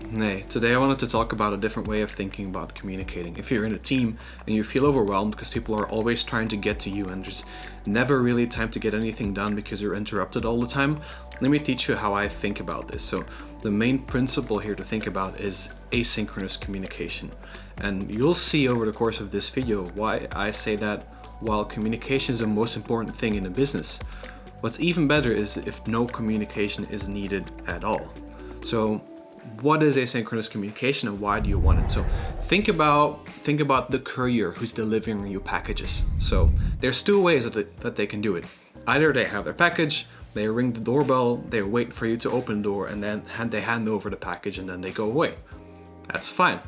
Hey, today I wanted to talk about a different way of thinking about communicating. If you're in a team and you feel overwhelmed because people are always trying to get to you and there's never really time to get anything done because you're interrupted all the time, let me teach you how I think about this. So the main principle here to think about is asynchronous communication. And you'll see over the course of this video why I say that while communication is the most important thing in a business, what's even better is if no communication is needed at all. So what is asynchronous communication and why do you want it? So think about the courier who's delivering you packages. So there's two ways that they can do it. Either they have their package, they ring the doorbell, they wait for you to open the door, and then they hand over the package and then they go away. That's fine.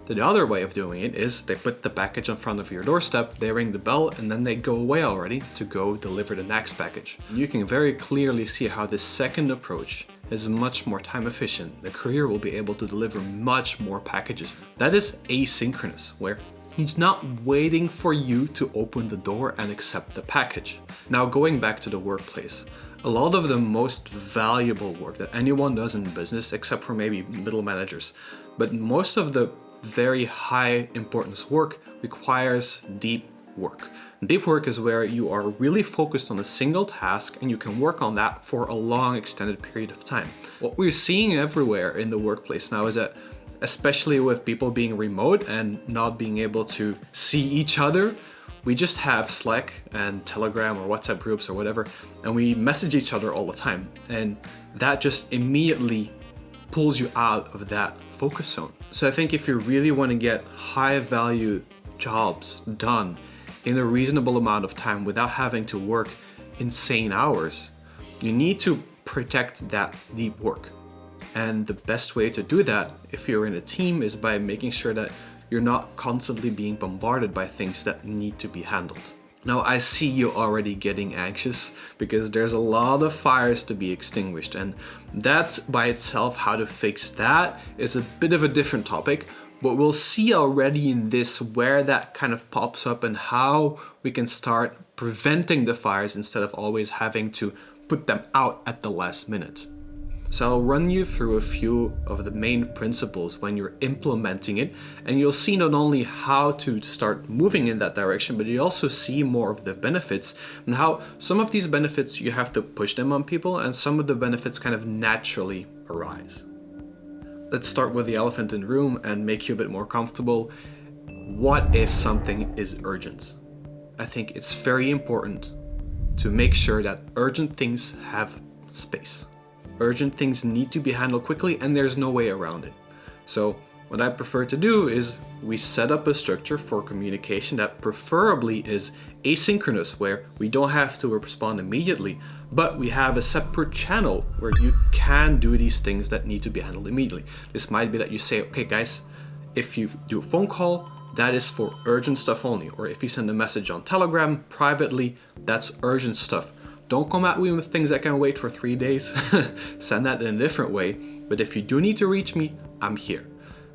The other way of doing it is they put the package in front of your doorstep, they ring the bell, and then they go away already to go deliver the next package. You can very clearly see how this second approach is much more time efficient. The courier will be able to deliver much more packages. That is asynchronous, where he's not waiting for you to open the door and accept the package. Now going back to the workplace, a lot of the most valuable work that anyone does in business, except for maybe middle managers, but most of the very high importance work requires deep work. Deep work is where you are really focused on a single task and you can work on that for a long extended period of time. What we're seeing everywhere in the workplace now is that, especially with people being remote and not being able to see each other, we just have Slack and Telegram or WhatsApp groups or whatever, and we message each other all the time. And that just immediately pulls you out of that focus zone. So I think if you really want to get high value jobs done in a reasonable amount of time without having to work insane hours, you need to protect that deep work. And the best way to do that, if you're in a team, is by making sure that you're not constantly being bombarded by things that need to be handled. Now, I see you already getting anxious because there's a lot of fires to be extinguished, and that's by itself, how to fix that is a bit of a different topic, but we'll see already in this where that kind of pops up and how we can start preventing the fires instead of always having to put them out at the last minute. So I'll run you through a few of the main principles when you're implementing it, and you'll see not only how to start moving in that direction, but you also see more of the benefits and how some of these benefits you have to push them on people and some of the benefits kind of naturally arise. Let's start with the elephant in the room and make you a bit more comfortable. What if something is urgent? I think it's very important to make sure that urgent things have space. Urgent things need to be handled quickly and there's no way around it. So what I prefer to do is we set up a structure for communication that preferably is asynchronous, where we don't have to respond immediately, but we have a separate channel where you can do these things that need to be handled immediately. This might be that you say, okay guys, if you do a phone call, that is for urgent stuff only. Or if you send a message on Telegram privately, that's urgent stuff. Don't come at me with things that can wait for 3 days. Send that in a different way. But if you do need to reach me, I'm here.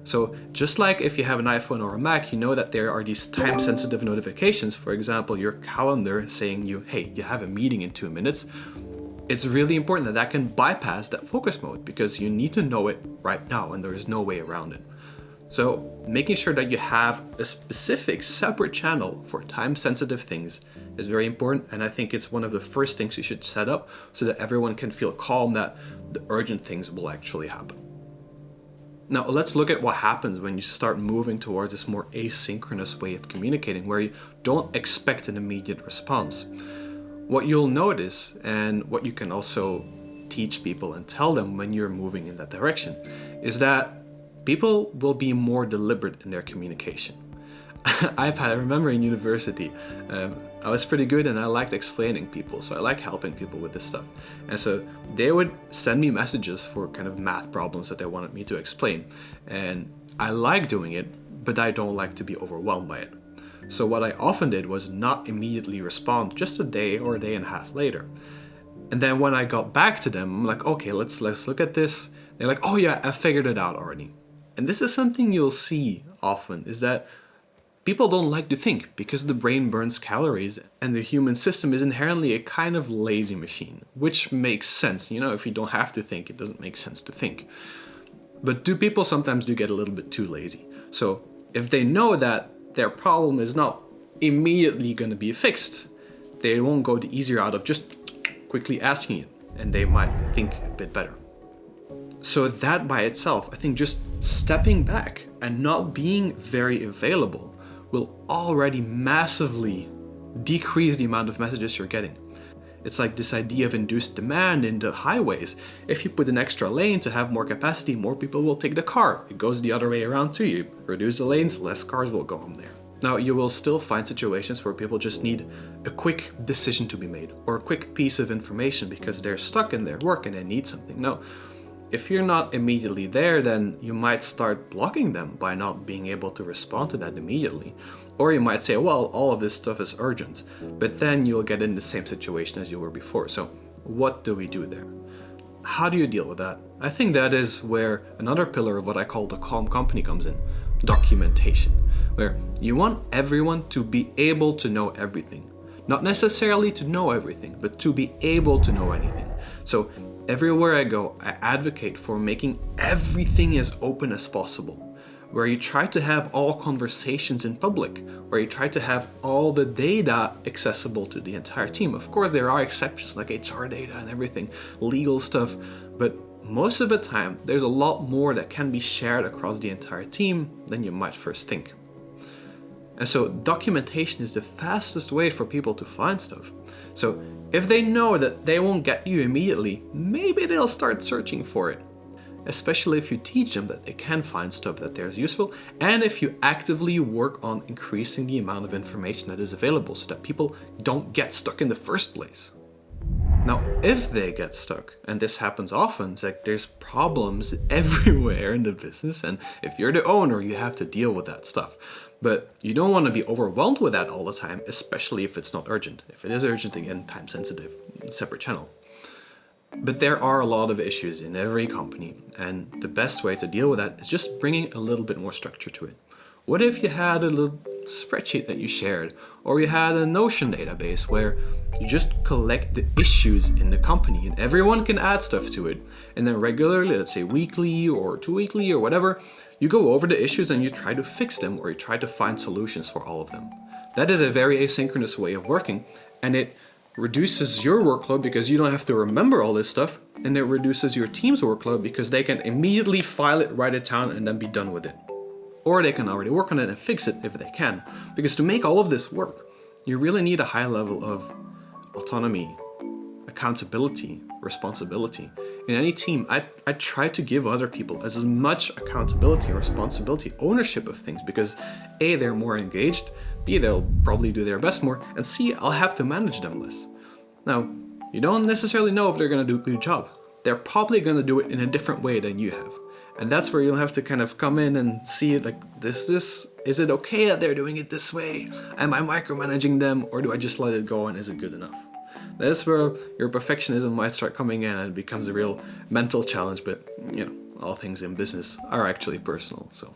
So just like if you have an iPhone or a Mac, you know that there are these time-sensitive notifications. For example, your calendar saying you, hey, you have a meeting in 2 minutes. It's really important that that can bypass that focus mode because you need to know it right now and there is no way around it. So making sure that you have a specific separate channel for time-sensitive things is very important, and I think it's one of the first things you should set up so that everyone can feel calm that the urgent things will actually happen. Now let's look at what happens when you start moving towards this more asynchronous way of communicating where you don't expect an immediate response. What you'll notice, and what you can also teach people and tell them when you're moving in that direction, is that people will be more deliberate in their communication. I remember in university, I was pretty good and I liked explaining people, so I like helping people with this stuff. And so they would send me messages for kind of math problems that they wanted me to explain. And I like doing it, but I don't like to be overwhelmed by it. So what I often did was not immediately respond, just a day or a day and a half later. And then when I got back to them, I'm like, okay, let's look at this. They're like, oh yeah, I figured it out already. And this is something you'll see often, is that people don't like to think because the brain burns calories and the human system is inherently a kind of lazy machine, which makes sense. You know, if you don't have to think, it doesn't make sense to think. But people sometimes do get a little bit too lazy. So if they know that their problem is not immediately going to be fixed, they won't go the easier out of just quickly asking it, and they might think a bit better. So that by itself, I think just stepping back and not being very available will already massively decrease the amount of messages you're getting. It's like this idea of induced demand in the highways. If you put an extra lane to have more capacity, more people will take the car. It goes the other way around too. You reduce the lanes, less cars will go on there. Now, you will still find situations where people just need a quick decision to be made or a quick piece of information because they're stuck in their work and they need something. Now, if you're not immediately there, then you might start blocking them by not being able to respond to that immediately. Or you might say, well, all of this stuff is urgent, but then you'll get in the same situation as you were before. So what do we do there? How do you deal with that? I think that is where another pillar of what I call the calm company comes in, documentation, where you want everyone to be able to know everything. Not necessarily to know everything, but to be able to know anything. So everywhere I go, I advocate for making everything as open as possible, where you try to have all conversations in public, where you try to have all the data accessible to the entire team. Of course, there are exceptions like HR data and everything, legal stuff, but most of the time, there's a lot more that can be shared across the entire team than you might first think. And so documentation is the fastest way for people to find stuff. So if they know that they won't get you immediately, maybe they'll start searching for it. Especially if you teach them that they can find stuff that is useful, and if you actively work on increasing the amount of information that is available so that people don't get stuck in the first place. Now, if they get stuck, and this happens often, it's like there's problems everywhere in the business, and if you're the owner, you have to deal with that stuff. But you don't want to be overwhelmed with that all the time, especially if it's not urgent. If it is urgent, again, time sensitive, separate channel. But there are a lot of issues in every company, and the best way to deal with that is just bringing a little bit more structure to it. What if you had a little spreadsheet that you shared, or you had a Notion database where you just collect the issues in the company and everyone can add stuff to it, and then regularly, let's say weekly or 2-weekly or whatever, you go over the issues and you try to fix them, or you try to find solutions for all of them. That is a very asynchronous way of working, and it reduces your workload because you don't have to remember all this stuff, and it reduces your team's workload because they can immediately file it, write it down, and then be done with it. Or they can already work on it and fix it if they can. Because to make all of this work, you really need a high level of autonomy, accountability, responsibility. In any team, I try to give other people as much accountability and responsibility, ownership of things, because A, they're more engaged, B, they'll probably do their best more, and C, I'll have to manage them less. Now, you don't necessarily know if they're going to do a good job. They're probably going to do it in a different way than you have. And that's where you'll have to kind of come in and see it like, is it okay that they're doing it this way? Am I micromanaging them, or do I just let it go, and is it good enough? That's where your perfectionism might start coming in, and it becomes a real mental challenge, but all things in business are actually personal, so.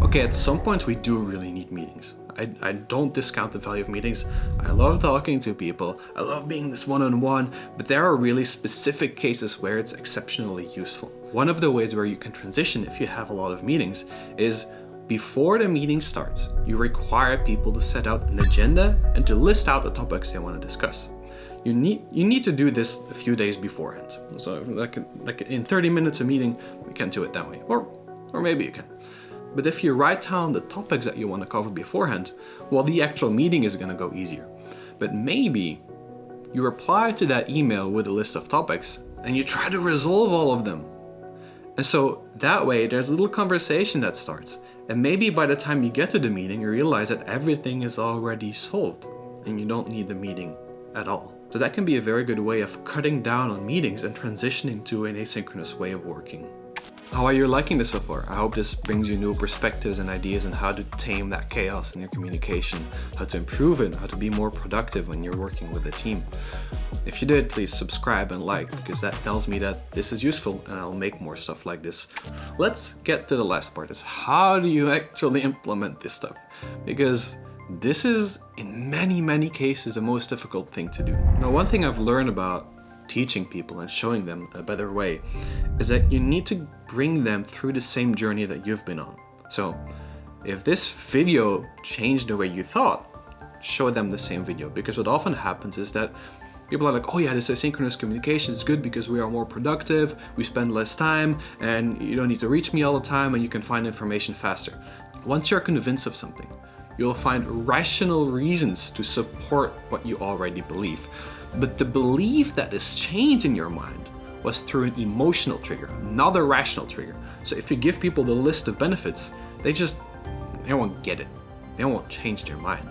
Okay, at some point we do really need meetings. I don't discount the value of meetings. I love talking to people. I love being this one-on-one, but there are really specific cases where it's exceptionally useful. One of the ways where you can transition if you have a lot of meetings is before the meeting starts, you require people to set out an agenda and to list out the topics they want to discuss. You need to do this a few days beforehand. So like in 30 minutes a meeting, we can do it that way. Or maybe you can. But if you write down the topics that you want to cover beforehand, well, the actual meeting is going to go easier. But maybe you reply to that email with a list of topics and you try to resolve all of them. And so that way there's a little conversation that starts. And maybe by the time you get to the meeting, you realize that everything is already solved and you don't need the meeting at all. So that can be a very good way of cutting down on meetings and transitioning to an asynchronous way of working. How are you liking this so far? I hope this brings you new perspectives and ideas on how to tame that chaos in your communication, how to improve it, how to be more productive when you're working with a team. If you did, please subscribe and like, because that tells me that this is useful and I'll make more stuff like this. Let's get to the last part, is how do you actually implement this stuff? Because this is, in many, many cases, the most difficult thing to do. Now, one thing I've learned about teaching people and showing them a better way is that you need to bring them through the same journey that you've been on. So if this video changed the way you thought, show them the same video, because what often happens is that people are like, oh yeah, this asynchronous communication is good because we are more productive, we spend less time, and you don't need to reach me all the time, and you can find information faster. Once you're convinced of something, you'll find rational reasons to support what you already believe. But the belief that is changed in your mind was through an emotional trigger, not a rational trigger. So if you give people the list of benefits, they won't get it. They won't change their mind.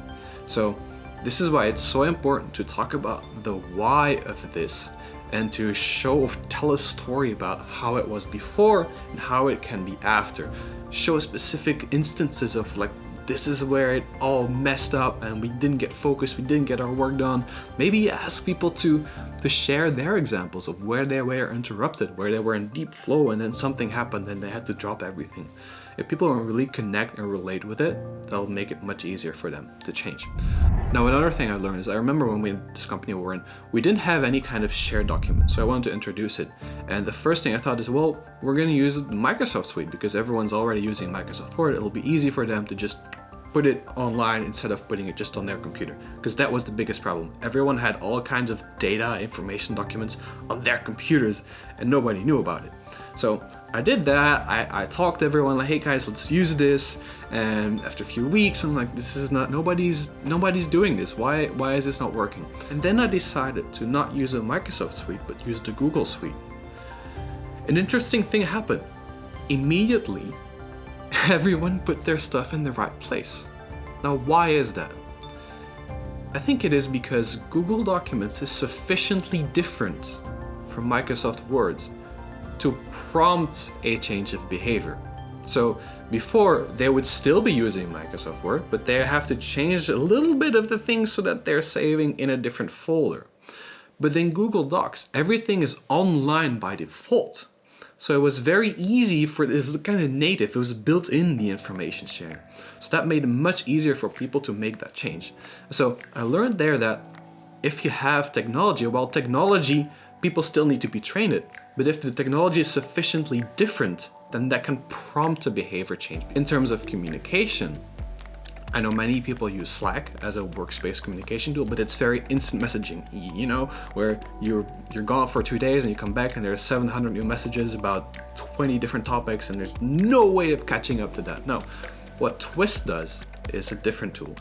So this is why it's so important to talk about the why of this and to tell a story about how it was before and how it can be after. Show specific instances of like, this is where it all messed up and we didn't get focused, we didn't get our work done. Maybe ask people to share their examples of where they were interrupted, where they were in deep flow and then something happened and they had to drop everything. If people don't really connect and relate with it, that'll make it much easier for them to change. Now, another thing I learned is I remember when this company we were in, we didn't have any kind of shared document, so I wanted to introduce it. And the first thing I thought is, well, we're going to use Microsoft Suite because everyone's already using Microsoft Word. It'll be easy for them to just put it online instead of putting it just on their computer, because that was the biggest problem. Everyone had all kinds of data, information documents on their computers and nobody knew about it. So I did that. I talked to everyone like, hey guys, let's use this. And after a few weeks, I'm like, this is not, nobody's doing this. Why is this not working? And then I decided to not use a Microsoft Suite, but use the Google Suite. An interesting thing happened. Immediately, everyone put their stuff in the right place. Now, why is that? I think it is because Google Documents is sufficiently different from Microsoft Words to prompt a change of behavior. So before, they would still be using Microsoft Word, but they have to change a little bit of the things so that they're saving in a different folder. But in Google Docs, everything is online by default. So it was very easy for this, kind of native, it was built in the information sharing. So that made it much easier for people to make that change. So I learned there that if you have technology, well, technology, people still need to be trained it. But if the technology is sufficiently different, then that can prompt a behavior change. In terms of communication, I know many people use Slack as a workspace communication tool, but it's very instant messaging, you know, where you're gone for 2 days and you come back and there's 700 new messages about 20 different topics and there's no way of catching up to that. No, what Twist does is a different tool.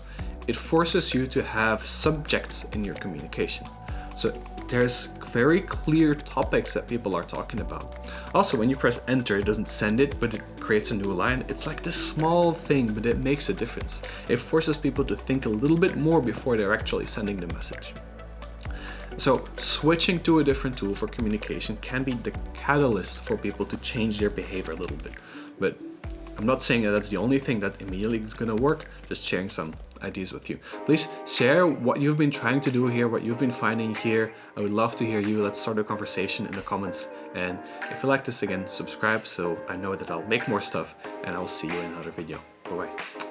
It forces you to have subjects in your communication. So there's very clear topics that people are talking about. Also, when you press enter, it doesn't send it, but it creates a new line. It's like this small thing, but it makes a difference. It forces people to think a little bit more before they're actually sending the message. So switching to a different tool for communication can be the catalyst for people to change their behavior a little bit. But I'm not saying that that's the only thing that immediately is going to work, just sharing some ideas with you. Please share what you've been trying to do here, what you've been finding here. I would love to hear you. Let's start a conversation in the comments. And if you like this, again, subscribe so I know that I'll make more stuff, and I'll see you in another video. Bye-bye.